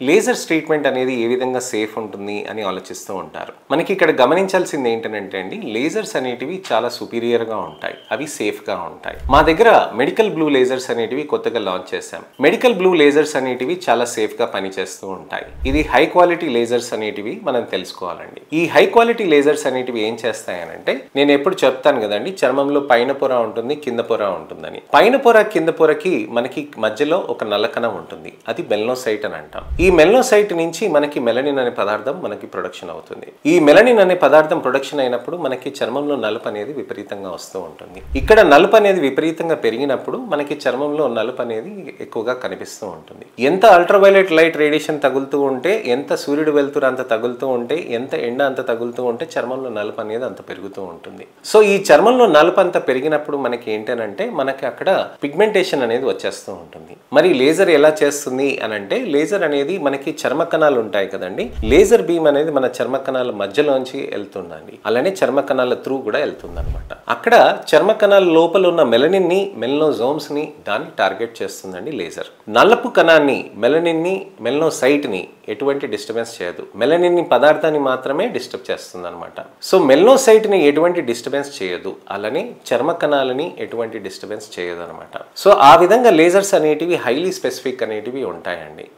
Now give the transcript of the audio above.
Lasers treatment అనేది ఏ విధంగా safe ఉంటుంది అని ఆలోచిస్తూ ఉంటారు. మనకి ఇక్కడ గమనించాల్సింది ఏంటంటే అండి, లేజర్స్ అనేటివి చాలా సుపీరియర్గా ఉంటాయి, అవి సేఫ్గా ఉంటాయి. మా దగ్గర మెడికల్ బ్లూ లేజర్స్ అనేటివి కొత్తగా లాంచ్ చేశాం. మెడికల్ బ్లూ లేజర్స్ అనేటివి చాలా సేఫ్గా పనిచేస్తూ ఉంటాయి. ఇది హై క్వాలిటీ లేజర్స్ అనేటివి మనం తెలుసుకోవాలండి. ఈ హై క్వాలిటీ లేజర్స్ అనేటివి ఏం చేస్తాయనంటే, నేను ఎప్పుడు చెప్తాను కదండి, చర్మంలో పైన పొర ఉంటుంది, కింద పొర ఉంటుందని. పైన పొర కింద పొరకి మనకి మధ్యలో ఒక నల్లకణం ఉంటుంది, అది మెలనోసైట్ అని అంటాం. ఈ మెలనోసైట్ నుంచి మనకి మెలనిన్ అనే పదార్థం మనకి ప్రొడక్షన్ అవుతుంది. ఈ మెలనిన్ అనే పదార్థం ప్రొడక్షన్ అయినప్పుడు మనకి చర్మంలో నలుపు అనేది విపరీతంగా వస్తూ ఉంటుంది. ఇక్కడ నలుపు అనేది విపరీతంగా పెరిగినప్పుడు మనకి చర్మంలో నలుపు అనేది ఎక్కువగా కనిపిస్తూ ఉంటుంది. ఎంత అల్ట్రావైలెట్ లైట్ రేడియేషన్ తగులుతూ ఉంటే, ఎంత సూర్యుడు వెలుతురు అంత తగులుతూ ఉంటే, ఎంత ఎండ అంత తగులుతూ ఉంటే చర్మంలో నలుపు అనేది అంత పెరుగుతూ ఉంటుంది. సో ఈ చర్మంలో నలుపు అంత పెరిగినప్పుడు మనకి ఏంటంటే, మనకి అక్కడ పిగ్మెంటేషన్ అనేది వచ్చేస్తూ ఉంటుంది. మరి లేజర్ ఎలా చేస్తుంది అని అంటే, లేజర్ అనేది మనకి చర్మ కణాలు ఉంటాయి కదండి, లేజర్ బీమ్ అనేది మన చర్మ కణాల మధ్యలోంచి వెళ్తుందండి. అలానే చర్మ కణాల త్రూ కూడా వెళ్తుంది అనమాట. అక్కడ చర్మ కణాల లోపల ఉన్న మెలనిన్ ని, మెలనోజోమ్స్ ని దాన్ని టార్గెట్ చేస్తుందండి లేజర్. నలుపు కణాన్ని, మెలనిన్ ని, మెలనోసైట్ ని ఎటువంటి డిస్టర్బెన్స్ చేయదు. మెలనిన్ పదార్థాన్ని మాత్రమే డిస్టర్బ్ చేస్తుంది అనమాట. సో మెలనోసైట్ ని ఎటువంటి డిస్టర్బెన్స్ చేయదు, అలానే చర్మ కణాలని ఎటువంటి డిస్టర్బెన్స్ చేయదు అనమాట. సో ఆ విధంగా లేజర్స్ అనేటివి హైలీ స్పెసిఫిక్ అనేటివి ఉంటాయండి.